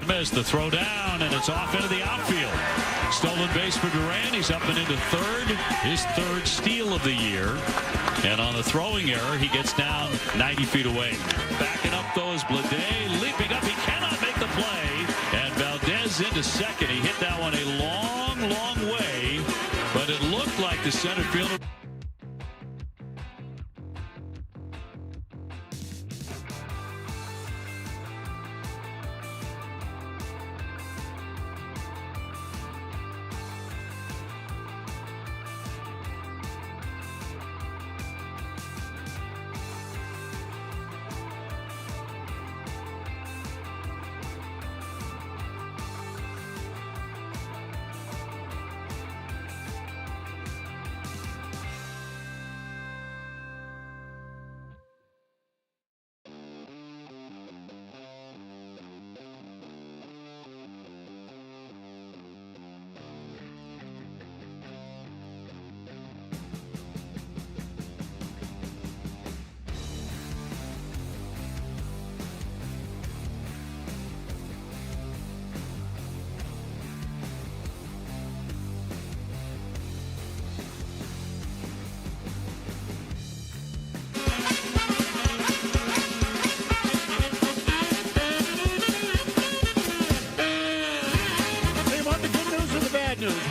Miss the throw down, and it's off into the outfield. Stolen base for Duran. He's up and into third. His third steal of the year. And on the throwing error, he gets down 90 feet away. Backing up though is Blade. Leaping up. He cannot make the play. And Valdez into second. He hit that one a long, long way. But it looked like the center fielder.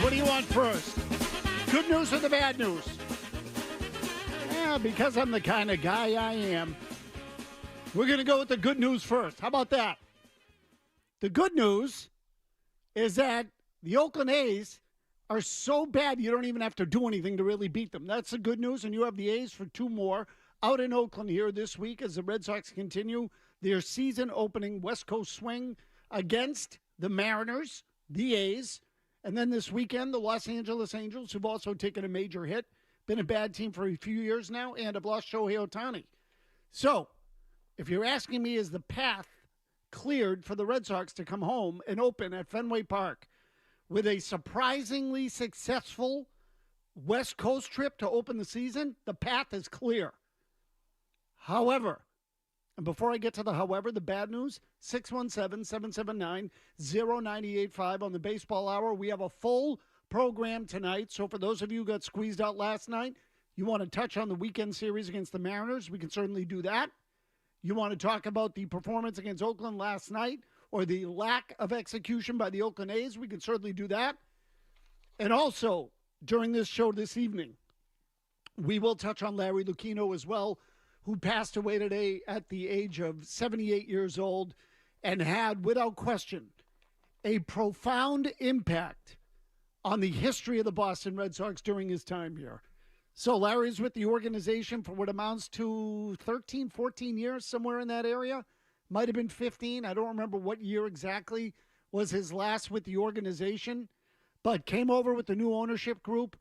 What do you want first? Good news or the bad news? Yeah, because I'm the kind of guy I am. We're going to go with the good news first. How about that? The good news is that the Oakland A's are so bad you don't even have to do anything to really beat them. That's the good news, and you have the A's for two more out in Oakland here this week as the Red Sox continue their season-opening West Coast swing against the Mariners, the A's. And then this weekend, the Los Angeles Angels, who've also taken a major hit, been a bad team for a few years now, and have lost Shohei Ohtani. So, if you're asking me, is the path cleared for the Red Sox to come home and open at Fenway Park with a surprisingly successful West Coast trip to open the season? The path is clear. However, and before I get to the however, the bad news, 617-779-0985 on the Baseball Hour. We have a full program tonight. So for those of you who got squeezed out last night, you want to touch on the weekend series against the Mariners, we can certainly do that. You want to talk about the performance against Oakland last night or the lack of execution by the Oakland A's, we can certainly do that. And also, during this show this evening, we will touch on Larry Lucchino as well, who passed away today at the age of 78 years old and had, without question, a profound impact on the history of the Boston Red Sox during his time here. So Larry's with the organization for what amounts to 13, 14 years, somewhere in that area. Might have been 15. I don't remember what year exactly was his last with the organization, but came over with the new ownership group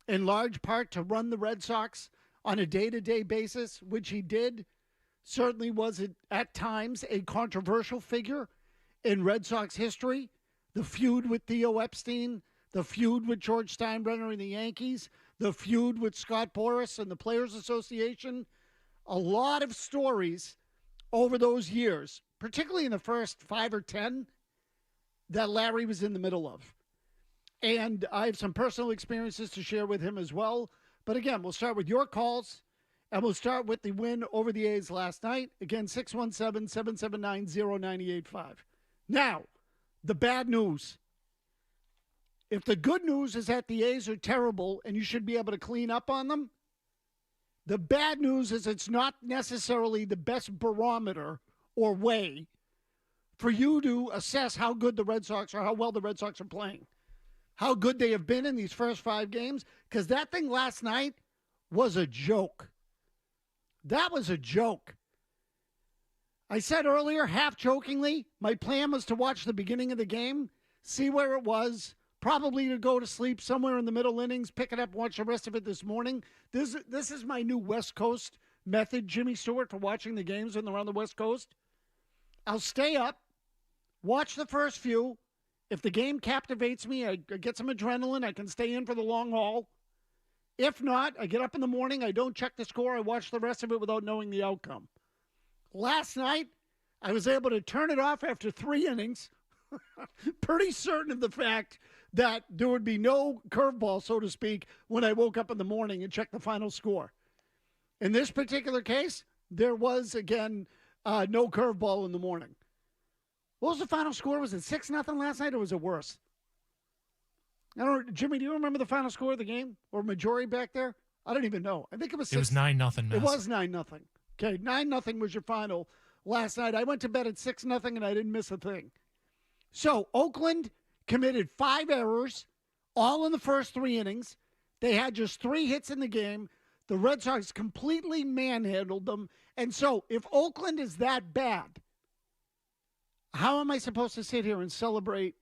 in large part to run the Red Sox on a day-to-day basis, which he did. Certainly was at times a controversial figure in Red Sox history. The feud with Theo Epstein, the feud with George Steinbrenner and the Yankees, the feud with Scott Boras and the Players Association. A lot of stories over those years, particularly in the first 5 or 10, that Larry was in the middle of. And I have some personal experiences to share with him as well. But again, we'll start with your calls, and we'll start with the win over the A's last night. Again, 617-779-0985. Now, the bad news. If the good news is that the A's are terrible and you should be able to clean up on them, the bad news is it's not necessarily the best barometer or way for you to assess how good the Red Sox are, how well the Red Sox are playing, how good they have been in these first 5 games, because that thing last night was a joke. That was a joke. I said earlier, half jokingly, my plan was to watch the beginning of the game, see where it was, probably to go to sleep somewhere in the middle innings, pick it up, watch the rest of it this morning. This is my new West Coast method, Jimmy Stewart, for watching the games when they're on the West Coast. I'll stay up, watch the first few. If the game captivates me, I get some adrenaline. I can stay in for the long haul. If not, I get up in the morning. I don't check the score. I watch the rest of it without knowing the outcome. Last night, I was able to turn it off after 3 innings, Pretty certain of the fact that there would be no curveball, so to speak, when I woke up in the morning and checked the final score. In this particular case, there was, again, no curveball in the morning. What was the final score? Was it 6-0 last night, or was it worse? I don't know. Jimmy, do you remember the final score of the game? Or majority back there? I don't even know. I think it was 6. It was 9-0. It was 9-0. Okay, 9-0 was your final last night. I went to bed at 6-0, and I didn't miss a thing. So Oakland committed 5 errors, all in the first 3 innings. They had just 3 hits in the game. The Red Sox completely manhandled them. And so if Oakland is that bad, how am I supposed to sit here and celebrate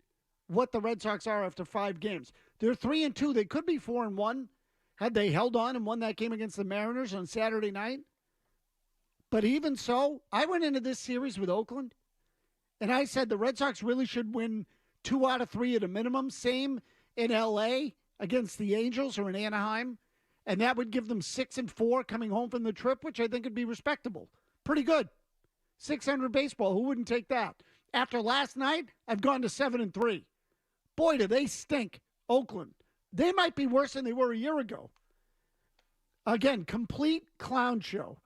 what the Red Sox are after 5 games? They're 3-2. They could be 4-1 had they held on and won that game against the Mariners on Saturday night. But even so, I went into this series with Oakland, and I said the Red Sox really should win 2 out of 3 at a minimum. Same in L.A. against the Angels or in Anaheim. And that would give them 6-4 coming home from the trip, which I think would be respectable. Pretty good. 600 baseball. Who wouldn't take that? After last night, I've gone to 7-3. Boy, do they stink, Oakland. They might be worse than they were a year ago. Again, complete clown show.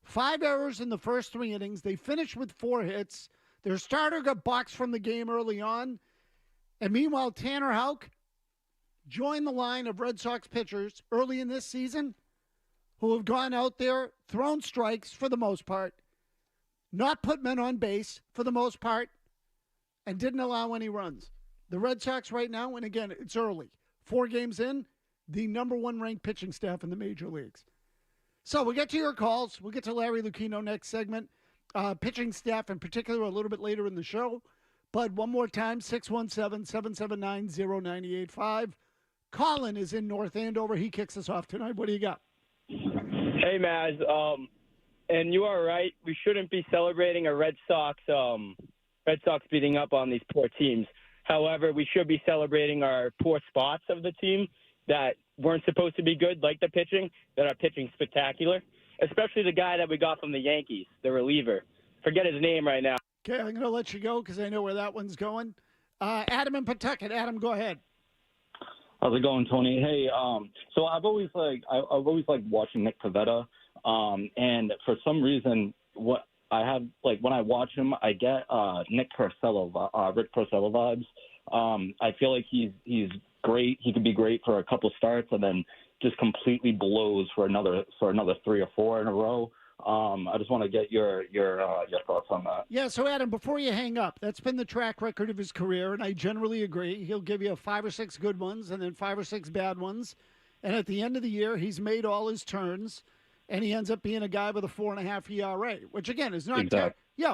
5 errors in the first 3 innings. They finished with 4 hits. Their starter got boxed from the game early on. And meanwhile, Tanner Houck joined the line of Red Sox pitchers early in this season who have gone out there, thrown strikes for the most part, not put men on base for the most part, and didn't allow any runs. The Red Sox right now, and again, it's early, 4 games in, the number 1 ranked pitching staff in the major leagues. So we'll get to your calls. We'll get to Larry Lucchino next segment. Pitching staff in particular a little bit later in the show. But one more time, 617-779-0985. Colin is in North Andover. He kicks us off tonight. What do you got? Hey, Maz. And you are right. We shouldn't be celebrating a Red Sox beating up on these poor teams. However, we should be celebrating our poor spots of the team that weren't supposed to be good, like the pitching, that are pitching spectacular, especially the guy that we got from the Yankees, the reliever. Forget his name right now. Okay, I'm going to let you go because I know where that one's going. Adam in Pawtucket. Adam, go ahead. How's it going, Tony? Hey, so I've always liked watching Nick Pivetta, and for some reason, when I watch him, I get Rick Porcello vibes. I feel like he's great. He could be great for a couple starts and then just completely blows for another 3 or 4 in a row. I just want to get your thoughts on that. Yeah, so Adam, before you hang up, that's been the track record of his career, and I generally agree. He'll give you 5 or 6 good ones and then 5 or 6 bad ones. And at the end of the year, he's made all his turns, and he ends up being a guy with a 4.5 ERA, which again is not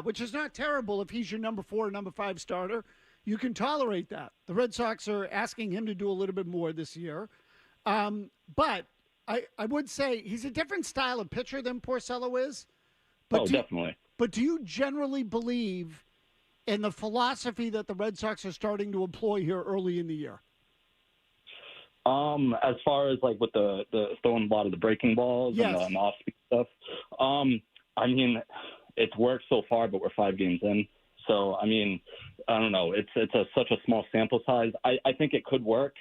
which is not terrible if he's your number 4 or number 5 starter. You can tolerate that. The Red Sox are asking him to do a little bit more this year, but I would say he's a different style of pitcher than Porcello is. But definitely. But do you generally believe in the philosophy that the Red Sox are starting to employ here early in the year? As far as like with the throwing a lot of the breaking balls and the off-speed stuff, I mean, it's worked so far, but we're 5 games in. So, I mean, I don't know. It's such a small sample size. I think it could work.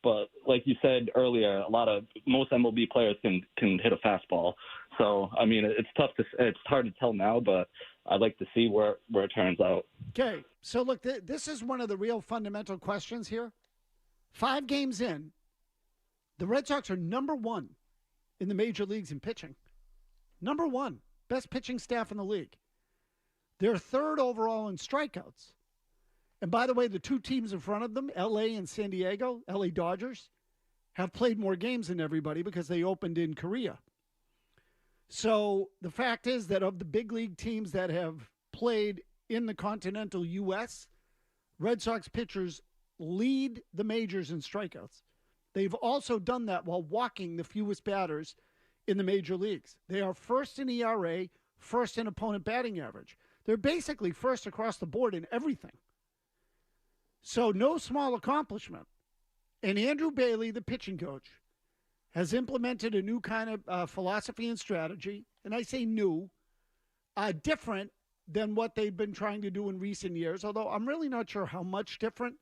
But like you said earlier, most MLB players can hit a fastball. So, I mean, it's hard to tell now, but I'd like to see where it turns out. Okay. So, look, this is one of the real fundamental questions here. 5 games in, the Red Sox are number 1 in the major leagues in pitching. Number 1. Best pitching staff in the league. They're 3rd overall in strikeouts. And by the way, the 2 teams in front of them, L.A. and San Diego, L.A. Dodgers, have played more games than everybody because they opened in Korea. So the fact is that of the big league teams that have played in the continental U.S., Red Sox pitchers lead the majors in strikeouts. They've also done that while walking the fewest batters in the major leagues. They are first in ERA, first in opponent batting average. They're basically first across the board in everything. So no small accomplishment. And Andrew Bailey, the pitching coach, has implemented a new kind of philosophy and strategy. And I say new, different than what they've been trying to do in recent years, although I'm really not sure how much different.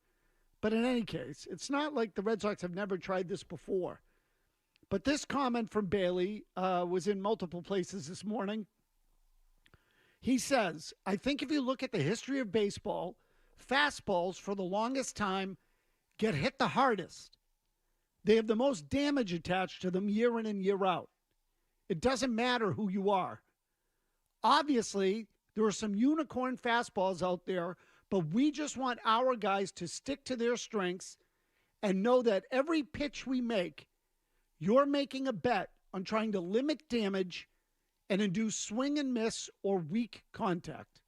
But in any case, it's not like the Red Sox have never tried this before. But this comment from Bailey was in multiple places this morning. He says, I think if you look at the history of baseball, fastballs for the longest time get hit the hardest. They have the most damage attached to them year in and year out. It doesn't matter who you are. Obviously, there are some unicorn fastballs out there, but we just want our guys to stick to their strengths and know that every pitch we make, you're making a bet on trying to limit damage and induce swing and miss or weak contact.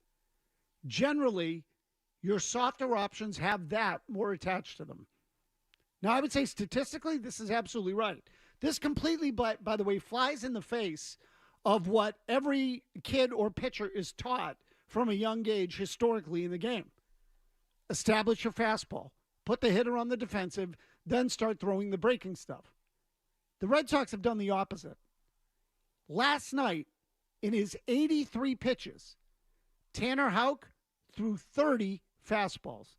Generally, your softer options have that more attached to them. Now, I would say statistically, this is absolutely right. This completely, by the way, flies in the face of what every kid or pitcher is taught from a young age historically in the game. Establish your fastball. Put the hitter on the defensive, then start throwing the breaking stuff. The Red Sox have done the opposite. Last night, in his 83 pitches, Tanner Houck threw 30 fastballs,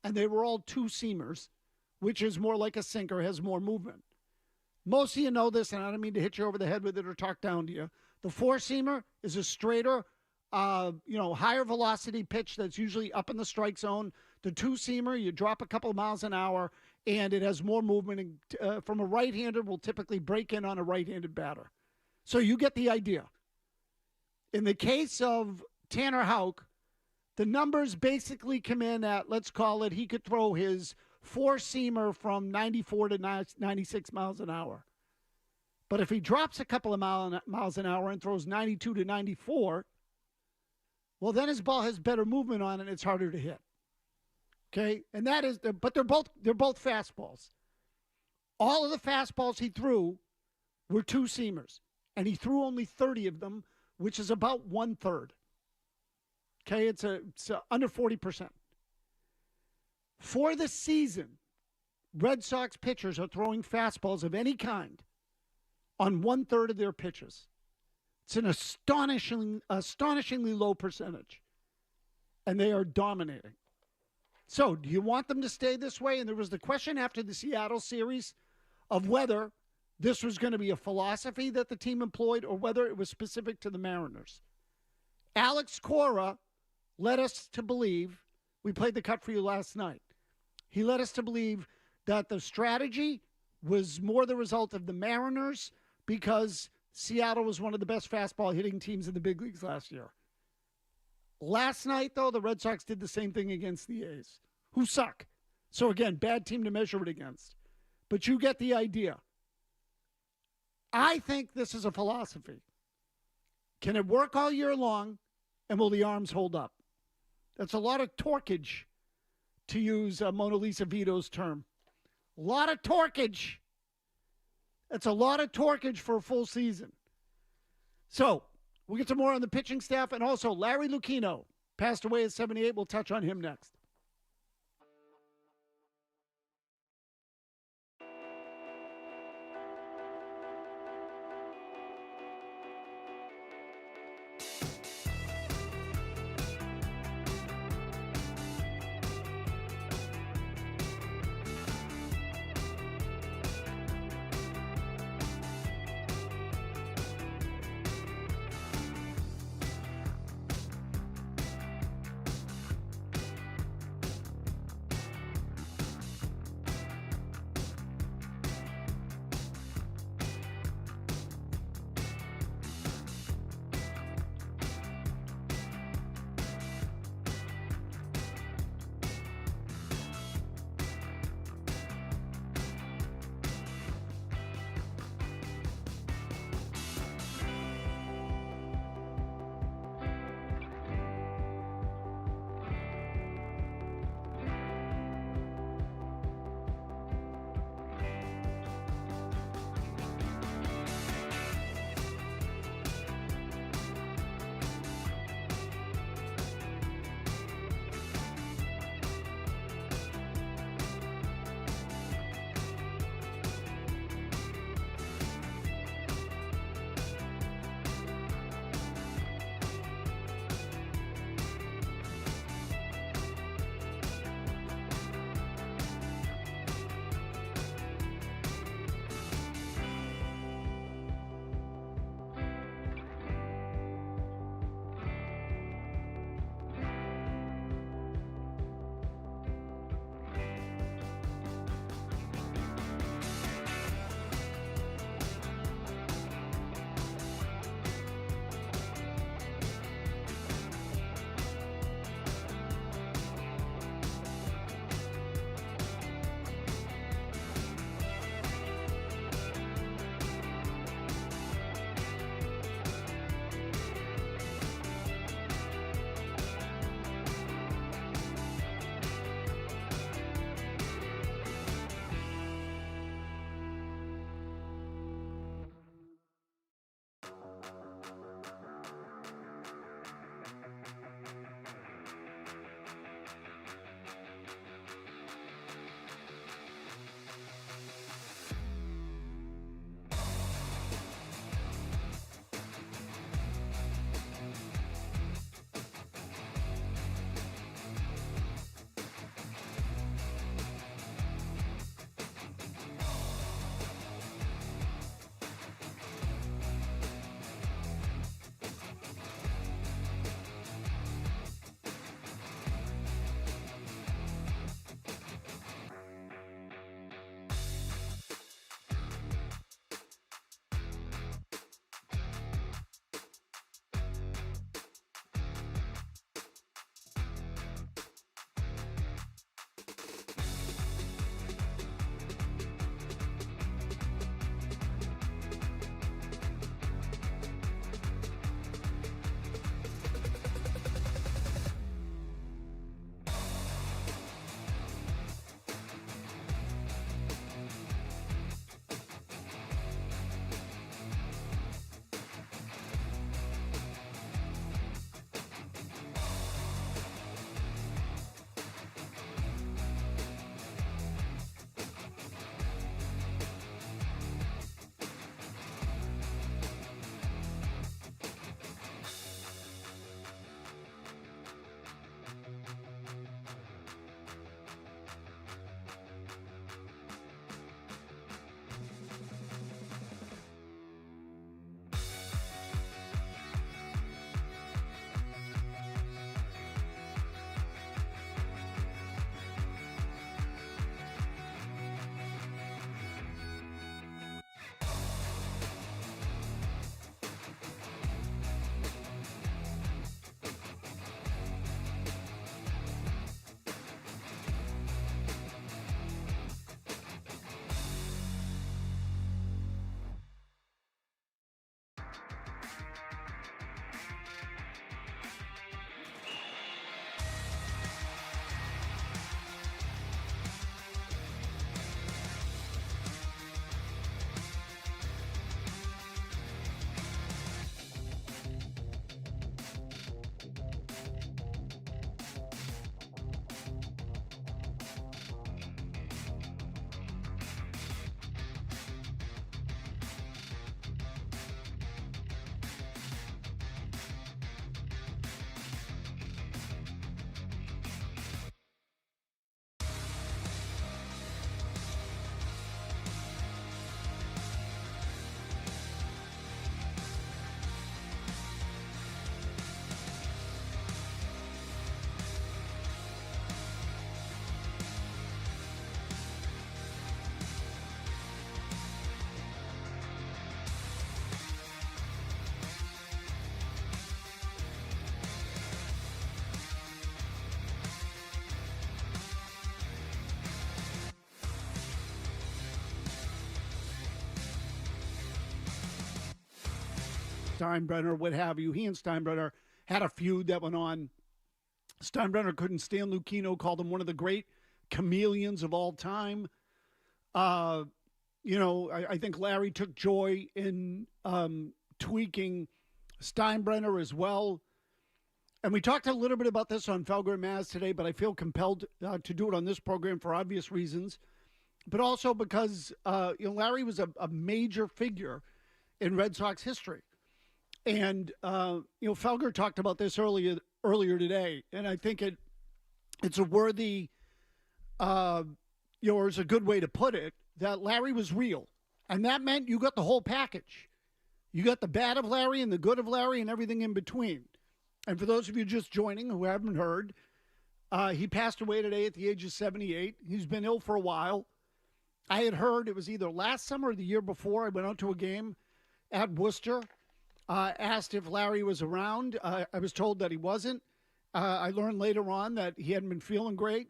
and they were all two-seamers, which is more like a sinker, has more movement. Most of you know this, and I don't mean to hit you over the head with it or talk down to you. The four-seamer is a straighter, higher velocity pitch that's usually up in the strike zone. The two-seamer, you drop a couple of miles an hour, and it has more movement. From a right-hander, will typically break in on a right-handed batter. So you get the idea. In the case of Tanner Houck, the numbers basically come in at, let's call it, he could throw his four-seamer from 94 to 96 miles an hour. But if he drops a couple of miles an hour and throws 92 to 94, well, then his ball has better movement on it and it's harder to hit. Okay? And that is, but they're both fastballs. All of the fastballs he threw were two-seamers, and he threw only 30 of them, which is about 1/3. Okay? It's under 40%. For the season, Red Sox pitchers are throwing fastballs of any kind on 1/3 of their pitches. It's an astonishingly low percentage, and they are dominating. So, do you want them to stay this way? And there was the question after the Seattle series of whether this was going to be a philosophy that the team employed or whether it was specific to the Mariners. Alex Cora led us to believe, we played the cut for you last night, he led us to believe that the strategy was more the result of the Mariners because Seattle was one of the best fastball hitting teams in the big leagues last year. Last night, though, the Red Sox did the same thing against the A's, who suck. So, again, bad team to measure it against. But you get the idea. I think this is a philosophy. Can it work all year long, and will the arms hold up? That's a lot of torquage, to use Mona Lisa Vito's term. A lot of torquage. That's a lot of torquage for a full season. So, we'll get to more on the pitching staff. And also, Larry Lucchino passed away at 78. We'll touch on him next. Steinbrenner, what have you. He and Steinbrenner had a feud that went on. Steinbrenner couldn't stand Lucchino, called him one of the great chameleons of all time. I think Larry took joy in tweaking Steinbrenner as well. And we talked a little bit about this on Felger and Maz today, but I feel compelled to do it on this program for obvious reasons, but also because Larry was a major figure in Red Sox history. And Felger talked about this earlier today, and I think it's a worthy, or it's a good way to put it, that Larry was real, and that meant you got the whole package. You got the bad of Larry and the good of Larry and everything in between. And for those of you just joining who haven't heard, he passed away today at the age of 78. He's been ill for a while. I had heard it was either last summer or the year before. I went out to a game at Worcester, asked if Larry was around. I was told that he wasn't. I learned later on that he hadn't been feeling great,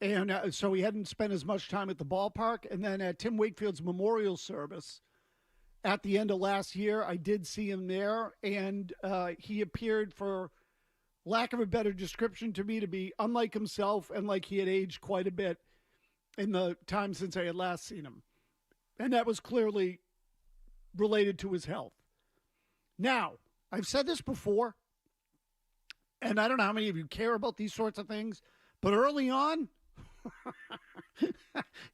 and so he hadn't spent as much time at the ballpark. And then at Tim Wakefield's memorial service at the end of last year, I did see him there, and he appeared, for lack of a better description to me, to be unlike himself and like he had aged quite a bit in the time since I had last seen him. And that was clearly related to his health. Now, I've said this before, and I don't know how many of you care about these sorts of things, but early on,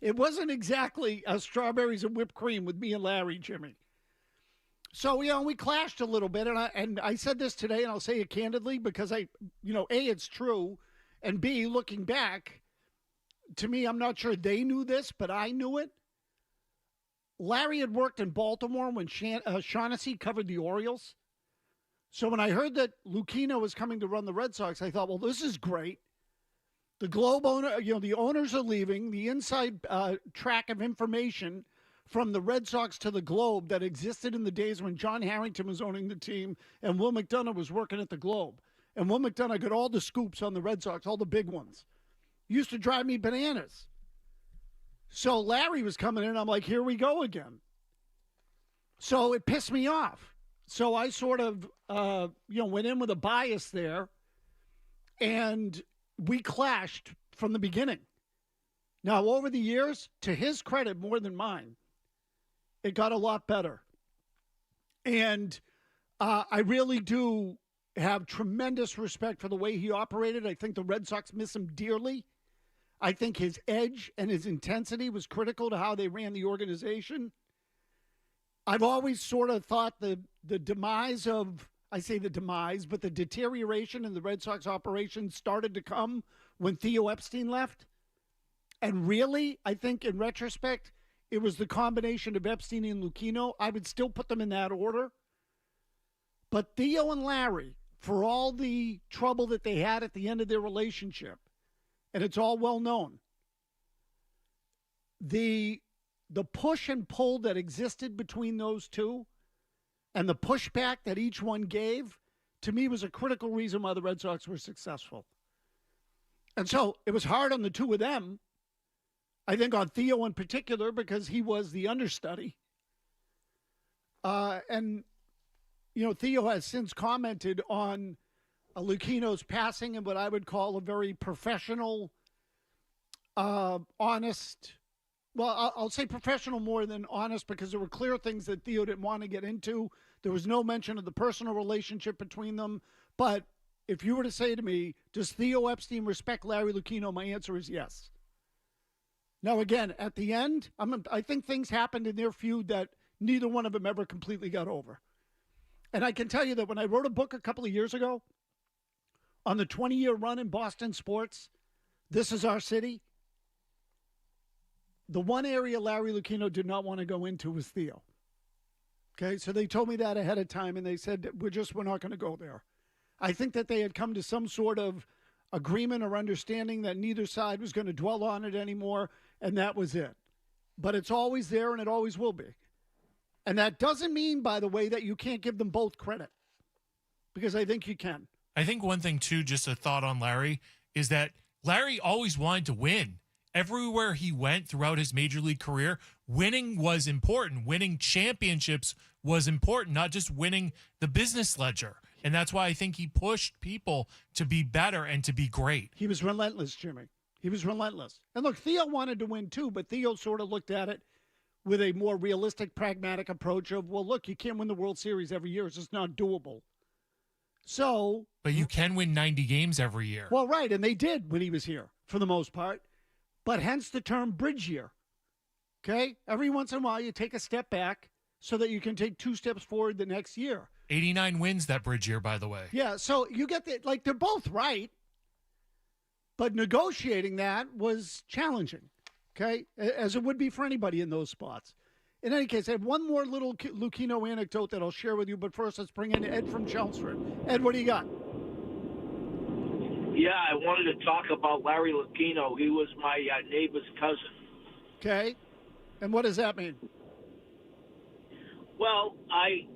it wasn't exactly strawberries and whipped cream with me and Larry, Jimmy. So, we clashed a little bit, and I said this today, and I'll say it candidly because A, it's true, and B, looking back, to me, I'm not sure they knew this, but I knew it. Larry had worked in Baltimore when Shaughnessy covered the Orioles. So when I heard that Lucchino was coming to run the Red Sox, I thought, well, this is great. The Globe owner, the owners are leaving. The inside track of information from the Red Sox to the Globe that existed in the days when John Harrington was owning the team and Will McDonough was working at the Globe. And Will McDonough got all the scoops on the Red Sox, all the big ones. Used to drive me bananas. So Larry was coming in, I'm like, here we go again. So it pissed me off. So I sort of, went in with a bias there, and we clashed from the beginning. Now, over the years, to his credit more than mine, it got a lot better. And I really do have tremendous respect for the way he operated. I think the Red Sox miss him dearly. I think his edge and his intensity was critical to how they ran the organization. I've always sort of thought the demise of, I say the demise, but the deterioration in the Red Sox operation started to come when Theo Epstein left. And really, I think in retrospect, it was the combination of Epstein and Lucchino. I would still put them in that order. But Theo and Larry, for all the trouble that they had at the end of their relationship, and it's all well known, the push and pull that existed between those two and the pushback that each one gave, to me, was a critical reason why the Red Sox were successful. And so it was hard on the two of them. I think on Theo in particular, because he was the understudy. And Theo has since commented on Lucchino's passing and what I would call a very professional, honest, well, I'll say professional more than honest, because there were clear things that Theo didn't want to get into. There was no mention of the personal relationship between them. But if you were to say to me, does Theo Epstein respect Larry Lucchino? My answer is yes. Now, again, at the end, I think things happened in their feud that neither one of them ever completely got over. And I can tell you that when I wrote a book a couple of years ago on the 20-year run in Boston sports, This Is Our City, the one area Larry Lucchino did not want to go into was Theo. Okay, so they told me that ahead of time, and they said, we're not going to go there. I think that they had come to some sort of agreement or understanding that neither side was going to dwell on it anymore, and that was it. But it's always there, and it always will be. And that doesn't mean, by the way, that you can't give them both credit, because I think you can. I think one thing, too, just a thought on Larry, is that Larry always wanted to win. everywhere he went throughout his major league career, winning was important. Winning championships was important, not just winning the business ledger. And that's why I think he pushed people to be better and to be great. He was relentless, Jimmy. He was relentless. And look, Theo wanted to win too, but Theo sort of looked at it with a more realistic, pragmatic approach of, well, look, you can't win the World Series every year. It's just not doable. So. But you can win 90 games every year. Well, right, and they did when he was here for the most part. But hence the term bridge year. Okay? Every once in a while, you take a step back so that you can take 2 steps forward the next year. 89 wins that bridge year, by the way. Yeah, so you get that, like, they're both right. But negotiating that was challenging, okay, as it would be for anybody in those spots. In any case, I have one more little Lucchino anecdote that I'll share with you. But first, let's bring in Ed from Chelmsford. Ed, what do you got? Yeah, I wanted to talk about Larry Lucchino. He was my neighbor's cousin. Okay. And what does that mean? Well, I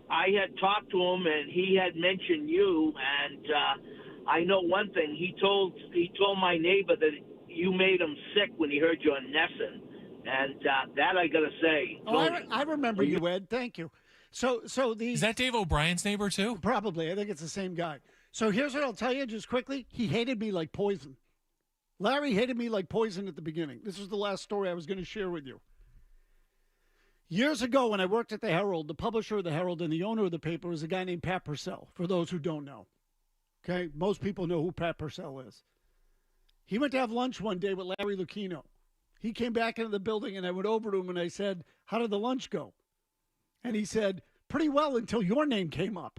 had talked to him, and he had mentioned you, and I know one thing. He told my neighbor that you made him sick when he heard you on Nesson, and that I got to say. Oh, I remember you, Ed. Thank you. So Is that Dave O'Brien's neighbor, too? Probably. I think it's the same guy. So here's what I'll tell you just quickly. He hated me like poison. Larry hated me like poison at the beginning. This was the last story I was going to share with you. Years ago, when I worked at the Herald, the publisher of the Herald and the owner of the paper was a guy named Pat Purcell, for those who don't know. Okay? Most people know who Pat Purcell is. He went to have lunch one day with Larry Lucchino. He came back into the building, and I went over to him, and I said, how did the lunch go? And he said, pretty well until your name came up.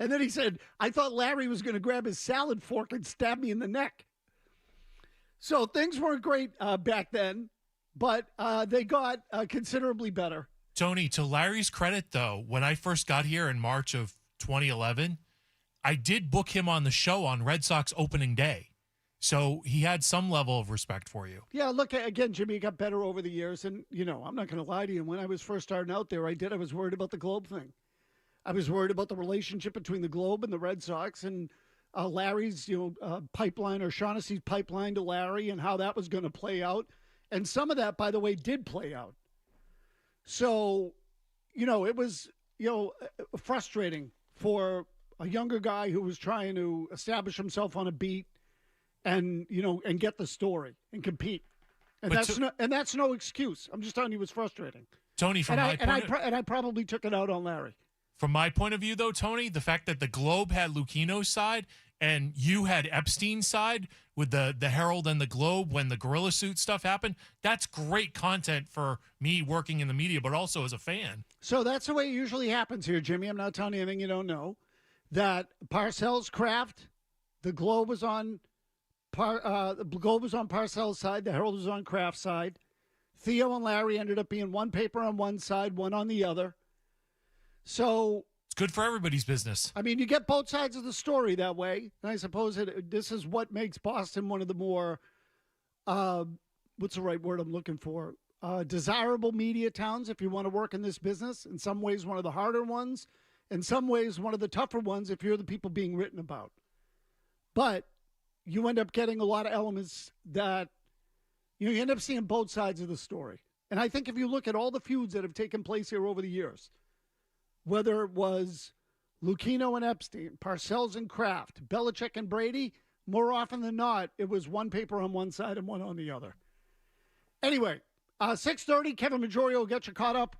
And then he said, I thought Larry was going to grab his salad fork and stab me in the neck. So things weren't great back then, but they got considerably better. Tony, to Larry's credit, though, when I first got here in March of 2011, I did book him on the show on Red Sox opening day. So he had some level of respect for you. Yeah, look, again, Jimmy, it got better over the years. And, you know, I'm not going to lie to you. When I was first starting out there, I was worried about the Globe thing. I was worried about the relationship between the Globe and the Red Sox and Larry's, pipeline, or Shaughnessy's pipeline to Larry, and how that was going to play out. And some of that, by the way, did play out. So, it was, frustrating for a younger guy who was trying to establish himself on a beat and, and get the story and compete. And that's no excuse. I'm just telling you, it was frustrating. Tony, I probably took it out on Larry. From my point of view, though, Tony, the fact that the Globe had Lucchino's side and you had Epstein's side with the Herald and the Globe when the Gorilla Suit stuff happened, that's great content for me working in the media, but also as a fan. So that's the way it usually happens here, Jimmy. I'm not telling you anything you don't know. That Parcells Craft, the Globe was on Parcells' side, the Herald was on Kraft's side. Theo and Larry ended up being one paper on one side, one on the other. So it's good for everybody's business. I mean, you get both sides of the story that way. And I suppose this is what makes Boston one of the more, what's the right word I'm looking for? Desirable media towns if you want to work in this business. In some ways, one of the harder ones. In some ways, one of the tougher ones if you're the people being written about. But you end up getting a lot of elements that, you end up seeing both sides of the story. And I think if you look at all the feuds that have taken place here over the years, whether it was Lucchino and Epstein, Parcells and Kraft, Belichick and Brady, more often than not, it was one paper on one side and one on the other. Anyway, 6:30, Kevin Maggiorio will get you caught up.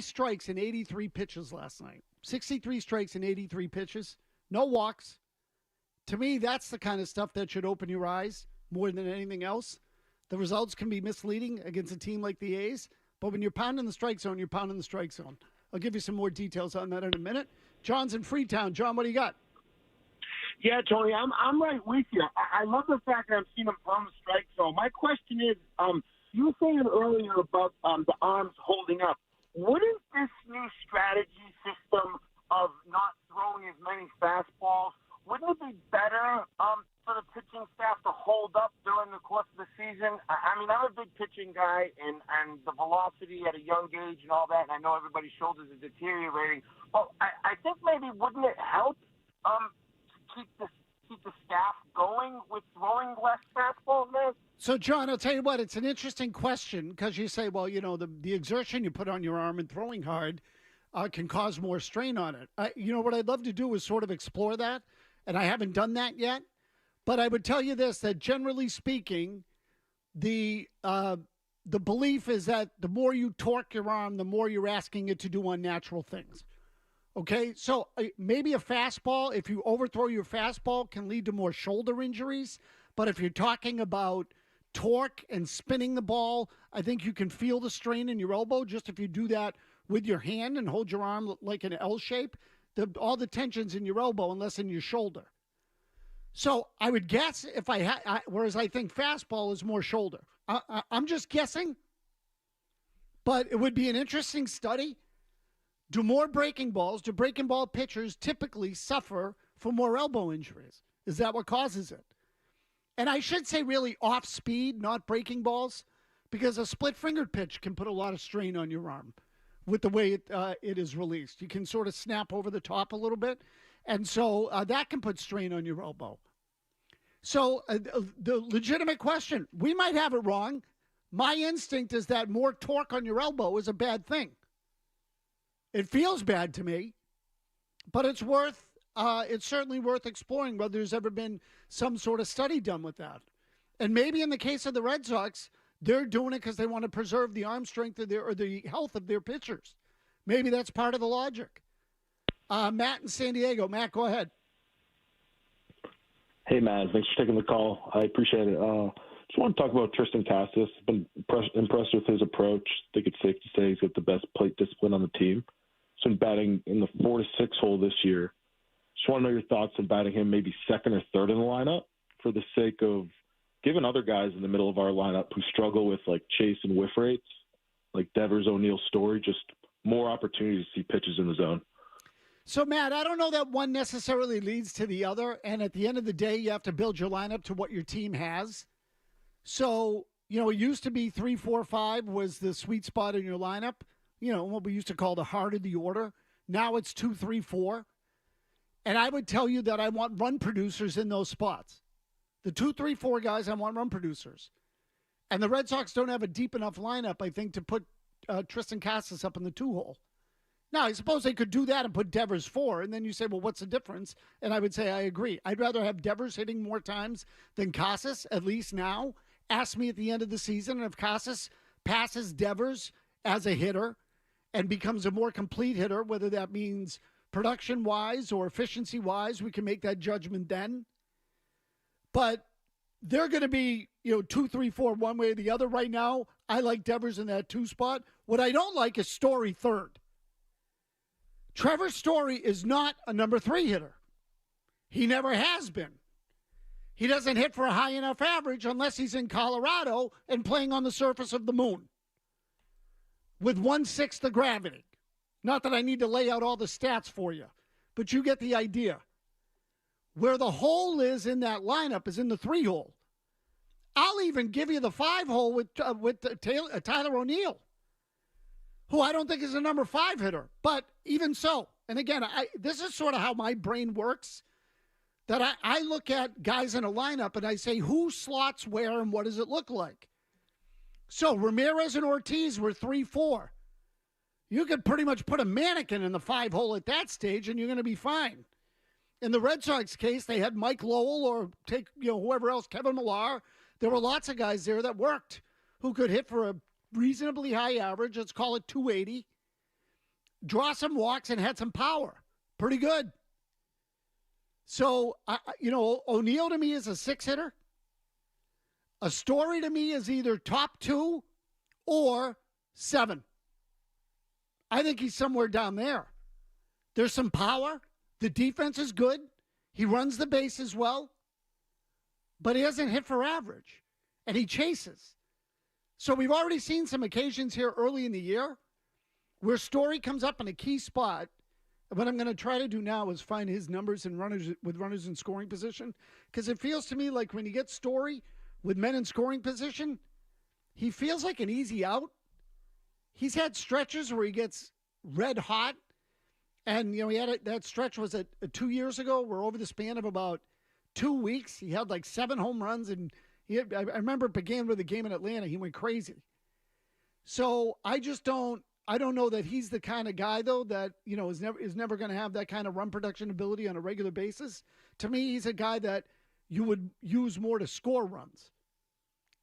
strikes in 83 pitches last night. 63 strikes in 83 pitches. No walks. To me, that's the kind of stuff that should open your eyes more than anything else. The results can be misleading against a team like the A's, but when you're pounding the strike zone, you're pounding the strike zone. I'll give you some more details on that in a minute. John's in Freetown. John, what do you got? Yeah, Tony, I'm right with you. I love the fact that I'm seeing him pound the strike zone. My question is, you were saying earlier about the arms holding up. Wouldn't this new strategy system of not throwing as many fastballs, wouldn't it be better for the pitching staff to hold up during the course of the season? I mean, I'm a big pitching guy, and the velocity at a young age and all that, and I know everybody's shoulders are deteriorating. But I think maybe wouldn't it help keep the staff going with throwing less fastballs, man? So, John, I'll tell you what, it's an interesting question because you say, well, the exertion you put on your arm and throwing hard can cause more strain on it. What I'd love to do is sort of explore that, and I haven't done that yet. But I would tell you this, that generally speaking, the belief is that the more you torque your arm, the more you're asking it to do unnatural things. Okay, so maybe a fastball, if you overthrow your fastball, can lead to more shoulder injuries. But if you're talking about torque and spinning the ball, I think you can feel the strain in your elbow just if you do that with your hand and hold your arm like an L shape. All the tension's in your elbow unless in your shoulder. So I would guess if whereas I think fastball is more shoulder. I'm just guessing, but it would be an interesting study. Do breaking ball pitchers typically suffer from more elbow injuries? Is that what causes it? And I should say really off speed, not breaking balls, because a split-fingered pitch can put a lot of strain on your arm with the way it is released. You can sort of snap over the top a little bit, and so that can put strain on your elbow. So the legitimate question, we might have it wrong. My instinct is that more torque on your elbow is a bad thing. It feels bad to me, but it's certainly worth exploring whether there's ever been some sort of study done with that. And maybe in the case of the Red Sox, they're doing it because they want to preserve the arm strength of the health of their pitchers. Maybe that's part of the logic. Matt in San Diego. Matt, go ahead. Hey, Matt. Thanks for taking the call. I appreciate it. Just want to talk about Tristan Casas. Been impressed with his approach. I think it's safe to say he's got the best plate discipline on the team. He's been batting in the 4 to 6 hole this year. Just want to know your thoughts on batting him maybe second or third in the lineup for the sake of giving other guys in the middle of our lineup who struggle with like chase and whiff rates, like Devers, O'Neill, Story, just more opportunity to see pitches in the zone. So, Matt, I don't know that one necessarily leads to the other. And at the end of the day, you have to build your lineup to what your team has. So, it used to be 3, 4, 5 was the sweet spot in your lineup. What we used to call the heart of the order. Now it's 2, 3, 4. And I would tell you that I want run producers in those spots. The 2, 3, 4 guys, I want run producers. And the Red Sox don't have a deep enough lineup, I think, to put Tristan Casas up in the 2 hole. Now, I suppose they could do that and put Devers 4, and then you say, well, what's the difference? And I would say I agree. I'd rather have Devers hitting more times than Casas, at least now. Ask me at the end of the season, and if Casas passes Devers as a hitter and becomes a more complete hitter, whether that means production-wise or efficiency-wise, we can make that judgment then. But they're going to be, 2, 3, 4, one way or the other. Right now, I like Devers in that 2 spot. What I don't like is Story third. Trevor Story is not a number 3 hitter. He never has been. He doesn't hit for a high enough average unless he's in Colorado and playing on the surface of the moon with 1/6 the gravity. Not that I need to lay out all the stats for you, but you get the idea. Where the hole is in that lineup is in the 3 hole. I'll even give you the 5 hole with Tyler O'Neill, who I don't think is a number 5 hitter, but even so. And again, this is sort of how my brain works, that I look at guys in a lineup and I say, who slots where and what does it look like? So Ramirez and Ortiz were 3, 4. You could pretty much put a mannequin in the 5 hole at that stage and you're going to be fine. In the Red Sox case, they had Mike Lowell or take, whoever else, Kevin Millar. There were lots of guys there that worked who could hit for a reasonably high average. Let's call it 280. draw some walks, and had some power. Pretty good. So, O'Neill to me is a 6-hitter. A Story to me is either top 2 or 7. I think he's somewhere down there. There's some power. The defense is good. He runs the bases well. But he doesn't hit for average. And he chases. So we've already seen some occasions here early in the year where Story comes up in a key spot. What I'm going to try to do now is find his numbers and runners in scoring position. Because it feels to me like when you get Story with men in scoring position, he feels like an easy out. He's had stretches where he gets red hot. And, he had that stretch was 2 years ago where over the span of about 2 weeks, he had like 7 home runs. And I remember it began with a game in Atlanta. He went crazy. So I don't know that he's the kind of guy, though, that, is never going to have that kind of run production ability on a regular basis. To me, he's a guy that you would use more to score runs.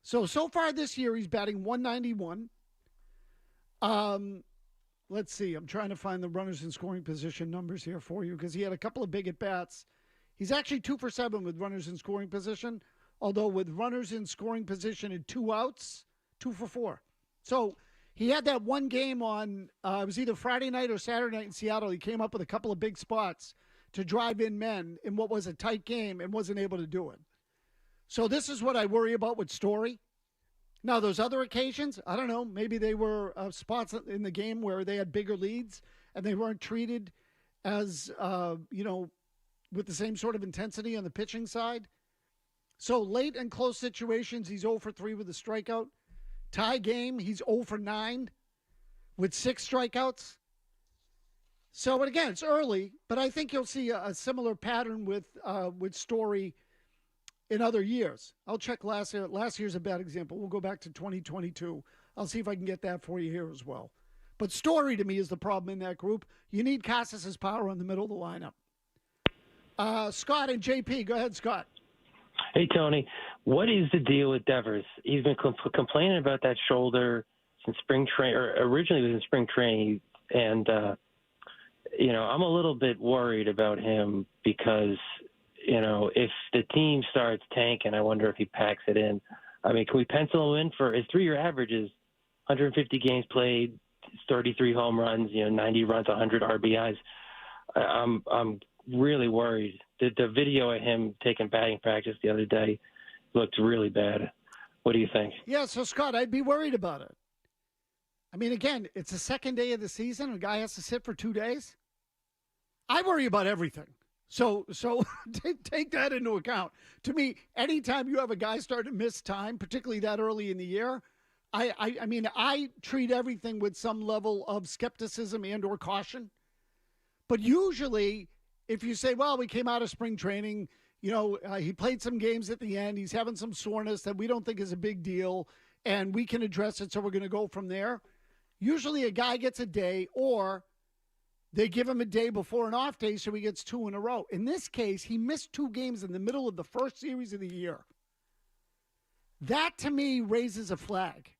So far this year, he's batting 191. Let's see. I'm trying to find the runners in scoring position numbers here for you because he had a couple of big at-bats. He's actually 2 for 7 with runners in scoring position, although with runners in scoring position and 2 outs, 2 for 4. So he had that one game on, it was either Friday night or Saturday night in Seattle. He came up with a couple of big spots to drive in men in what was a tight game and wasn't able to do it. So this is what I worry about with Story. Now, those other occasions, I don't know, maybe they were spots in the game where they had bigger leads and they weren't treated as, with the same sort of intensity on the pitching side. So late and close situations, he's 0 for 3 with a strikeout. Tie game, he's 0 for 9 with 6 strikeouts. So, and again, it's early, but I think you'll see a similar pattern with Story in other years. I'll check last year. Last year's a bad example. We'll go back to 2022. I'll see if I can get that for you here as well. But Story, to me, is the problem in that group. You need Casas' power in the middle of the lineup. Scott and JP. Go ahead, Scott. Hey, Tony. What is the deal with Devers? He's been complaining about that shoulder since spring training, or originally it was in spring training. And, I'm a little bit worried about him because – if the team starts tanking, I wonder if he packs it in. I mean, can we pencil him in for his 3-year averages, 150 games played, 33 home runs, 90 runs, 100 RBIs? I'm really worried. The video of him taking batting practice the other day looked really bad. What do you think? Yeah, so Scott, I'd be worried about it. I mean, again, it's the second day of the season. A guy has to sit for 2 days. I worry about everything. So take that into account. To me, anytime you have a guy start to miss time, particularly that early in the year, I treat everything with some level of skepticism and or caution. But usually, if you say, well, we came out of spring training, he played some games at the end, he's having some soreness that we don't think is a big deal, and we can address it, so we're going to go from there. Usually a guy gets a day, or they give him a day before an off day, so he gets 2 in a row. In this case, he missed 2 games in the middle of the first series of the year. That, to me, raises a flag.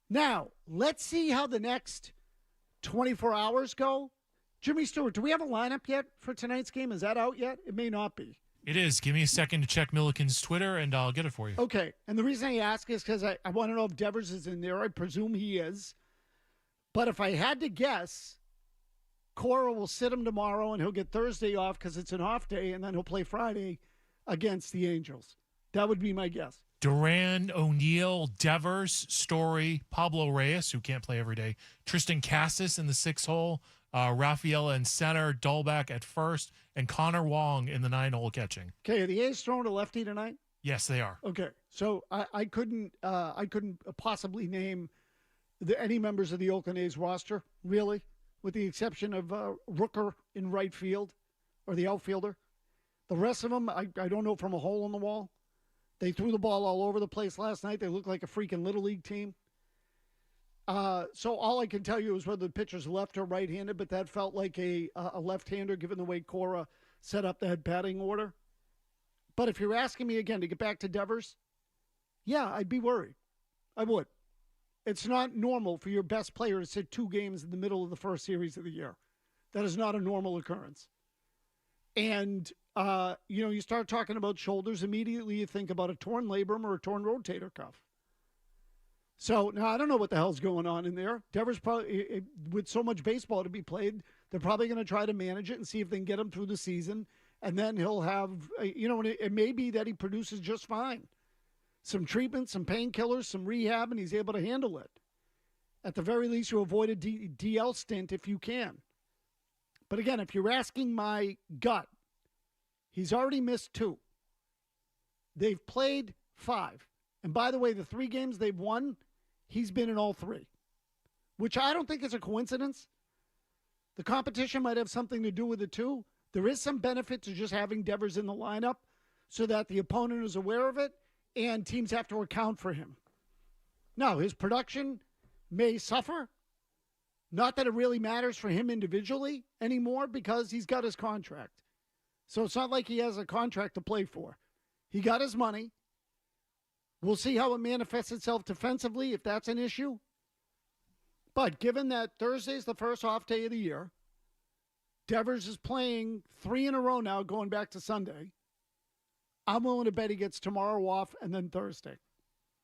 Now, let's see how the next 24 hours go. Jimmy Stewart, do we have a lineup yet for tonight's game? Is that out yet? It may not be. It is. Give me a second to check Milliken's Twitter, and I'll get it for you. Okay. And the reason I ask is because I want to know if Devers is in there. I presume he is. But if I had to guess, Cora will sit him tomorrow, and he'll get Thursday off because it's an off day, and then he'll play Friday against the Angels. That would be my guess. Duran, O'Neill, Devers, Story, Pablo Reyes, who can't play every day, Tristan Casas in the 6 hole, Rafael in center, Dahlback at first, and Connor Wong in the 9 hole catching. Okay, are the A's throwing a lefty tonight? Yes, they are. Okay, so I couldn't possibly name any members of the Oakland A's roster, really, with the exception of Rooker in right field, or the outfielder. The rest of them, I don't know from a hole in the wall. They threw the ball all over the place last night. They looked like a freaking Little League team. So all I can tell you is whether the pitcher's left or right-handed, but that felt like a left-hander given the way Cora set up that batting order. But if you're asking me again to get back to Devers, yeah, I'd be worried. I would. It's not normal for your best player to sit 2 games in the middle of the first series of the year. That is not a normal occurrence. And, you start talking about shoulders, immediately you think about a torn labrum or a torn rotator cuff. So now I don't know what the hell's going on in there. Devers probably, with so much baseball to be played, they're probably going to try to manage it and see if they can get him through the season. And then he'll have, and it may be that he produces just fine. Some treatment, some painkillers, some rehab, and he's able to handle it. At the very least, you avoid a DL stint if you can. But again, if you're asking my gut, he's already missed 2. They've played 5. And by the way, the 3 games they've won, he's been in all 3, which I don't think is a coincidence. The competition might have something to do with it too. There is some benefit to just having Devers in the lineup so that the opponent is aware of it and teams have to account for him. Now, his production may suffer. Not that it really matters for him individually anymore because he's got his contract. So it's not like he has a contract to play for. He got his money. We'll see how it manifests itself defensively if that's an issue. But given that Thursday's the first off day of the year, Devers is playing 3 in a row now going back to Sunday. I'm willing to bet he gets tomorrow off and then Thursday.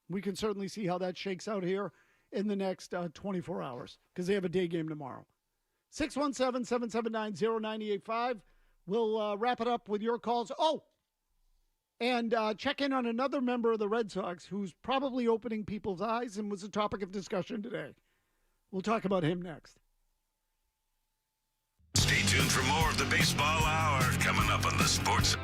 We can certainly see how that shakes out here in the next 24 hours because they have a day game tomorrow. 617-779-0985. We'll wrap it up with your calls. Oh, and check in on another member of the Red Sox who's probably opening people's eyes and was a topic of discussion today. We'll talk about him next. Stay tuned for more of the Baseball Hour coming up on the Sports.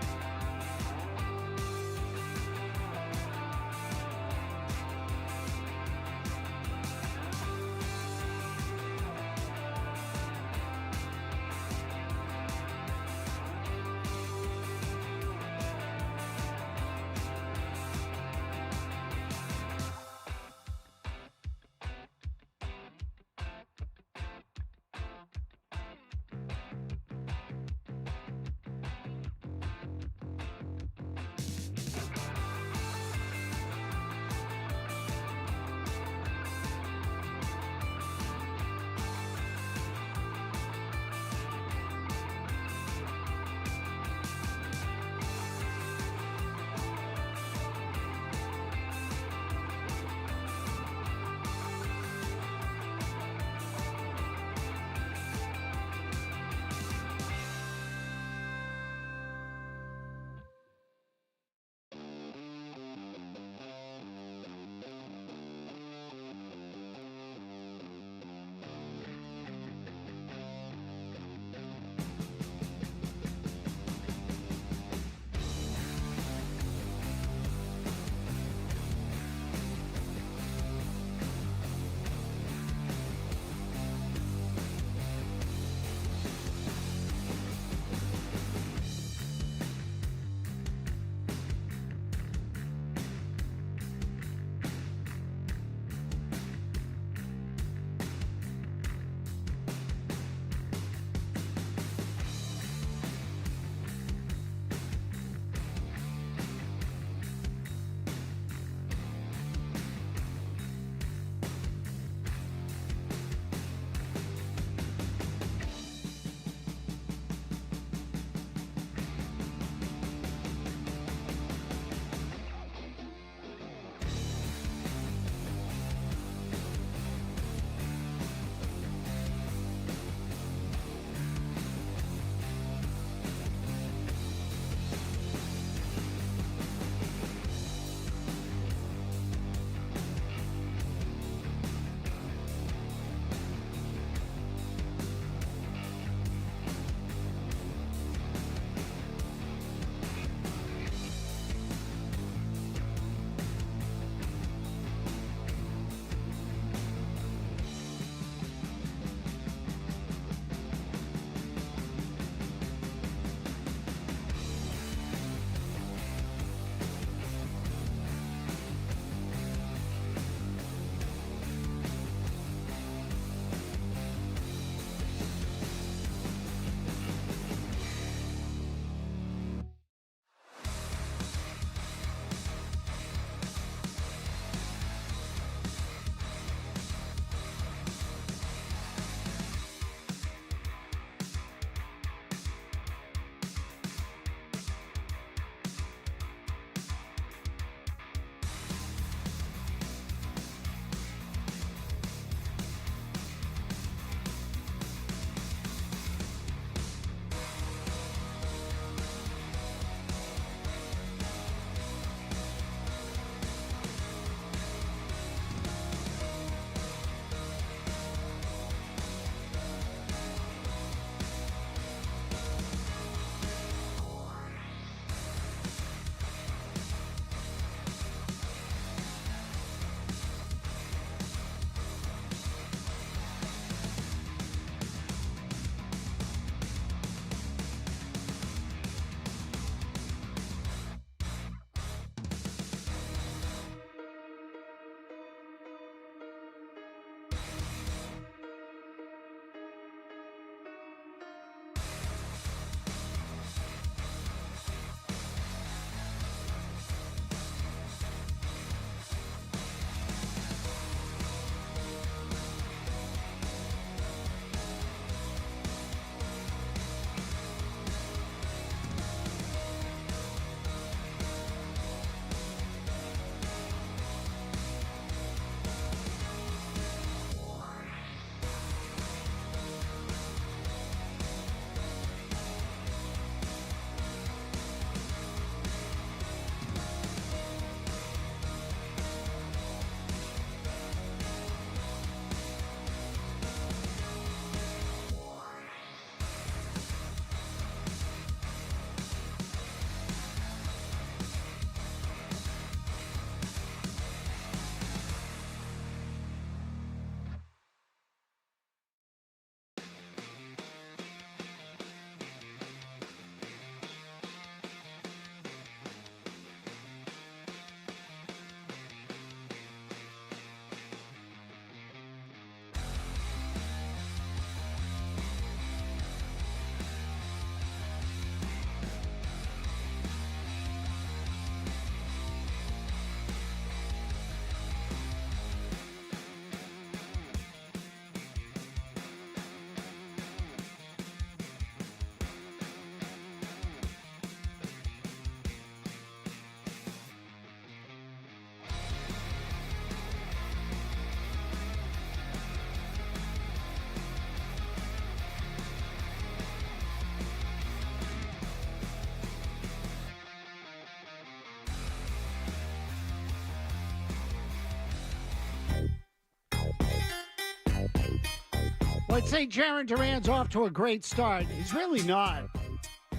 But say Jaron Duran's off to a great start. He's really not.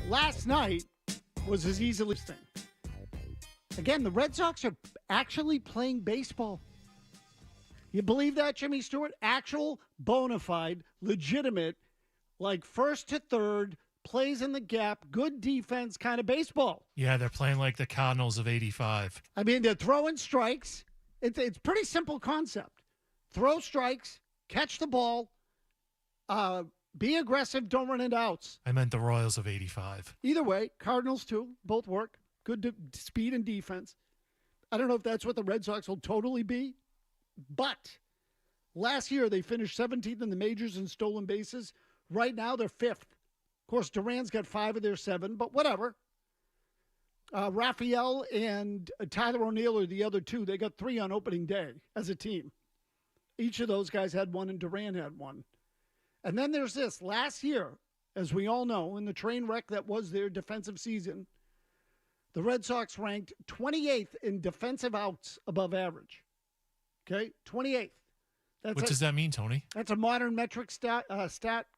Last night was as easily thing. Again, the Red Sox are actually playing baseball. You believe that, Jimmy Stewart? Actual, bona fide, legitimate, like first to third, plays in the gap, good defense kind of baseball. Yeah, they're playing like the Cardinals of '85. I mean, they're throwing strikes. It's pretty simple concept. Throw strikes, catch the ball, be aggressive, don't run into outs. I meant the Royals of '85. Either way, Cardinals too, both work. Good speed and defense. I don't know if that's what the Red Sox will totally be, but last year they finished 17th in the majors in stolen bases. Right now they're 5th. Of course, Duran's got 5 of their 7, but whatever. Raphael and Tyler O'Neill are the other 2. They got 3 on opening day as a team. Each of those guys had 1, and Duran had 1. And then there's this. Last year, as we all know, in the train wreck that was their defensive season, the Red Sox ranked 28th in defensive outs above average. Okay? 28th. What does that mean, Tony? That's a modern metric stat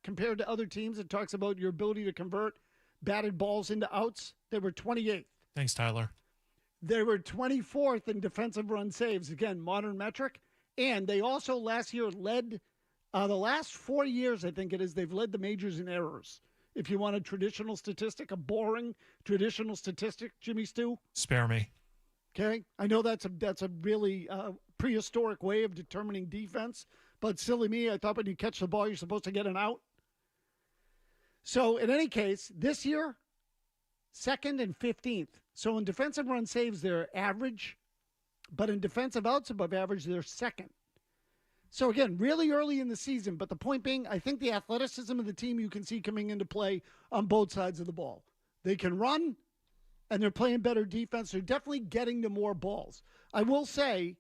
compared to other teams. It talks about your ability to convert batted balls into outs. They were 28th. Thanks, Tyler. They were 24th in defensive run saves. Again, modern metric. And they also last year led, the last 4 years, I think it is, they've led the majors in errors. If you want a traditional statistic, a boring traditional statistic, Jimmy Stu. Spare me. Okay? I know that's a really prehistoric way of determining defense, but silly me, I thought when you catch the ball, you're supposed to get an out. So in any case, this year, 2nd and 15th. So in defensive run saves, they're average, but in defensive outs above average, they're 2nd. So again, really early in the season, but the point being, I think the athleticism of the team you can see coming into play on both sides of the ball. They can run, and they're playing better defense. They're definitely getting to more balls. I will say,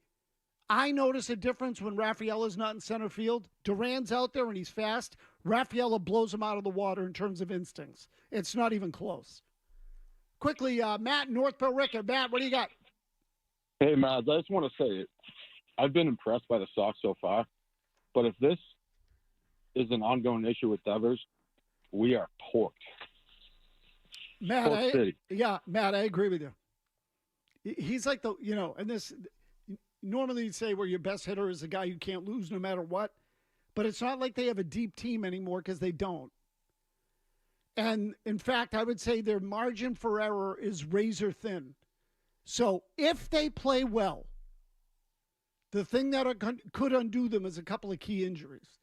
I notice a difference when Rafaela's not in center field. Duran's out there and he's fast. Rafaela blows him out of the water in terms of instincts. It's not even close. Quickly, Matt, Northville Rickard. Matt, what do you got? Hey, Maz, I just want to say it. I've been impressed by the Sox so far, but if this is an ongoing issue with Devers, we are porked. Matt, I agree with you. He's like and this normally you'd say where your best hitter is a guy you can't lose no matter what, but it's not like they have a deep team anymore because they don't. And in fact, I would say their margin for error is razor thin. So if they play well, the thing that could undo them is a couple of key injuries.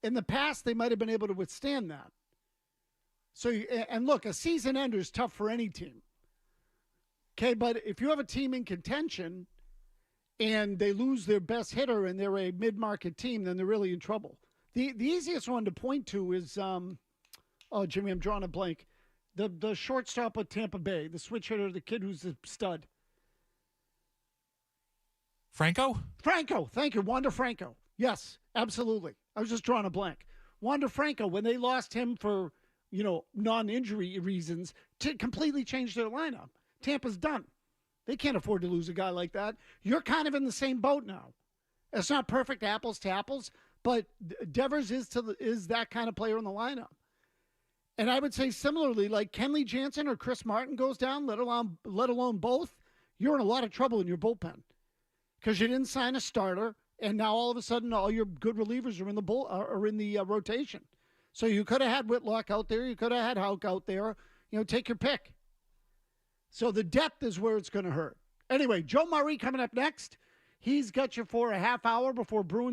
In the past, they might have been able to withstand that. So, and look, a season ender is tough for any team. Okay, but if you have a team in contention and they lose their best hitter and they're a mid-market team, then they're really in trouble. The easiest one to point to is, Jimmy, I'm drawing a blank. The shortstop at Tampa Bay, the switch hitter, the kid who's a stud. Franco, thank you. Wander Franco. Yes, absolutely. I was just drawing a blank. Wander Franco, when they lost him for, non-injury reasons, to completely change their lineup. Tampa's done. They can't afford to lose a guy like that. You're kind of in the same boat now. It's not perfect apples to apples, but Devers is that kind of player in the lineup. And I would say similarly, like Kenley Jansen or Chris Martin goes down, let alone both, you're in a lot of trouble in your bullpen because you didn't sign a starter, and now all of a sudden all your good relievers are in the rotation. So you could have had Whitlock out there, you could have had Houck out there. Take your pick. So the depth is where it's going to hurt. Anyway, Joe Murray coming up next. He's got you for a half hour before Bruins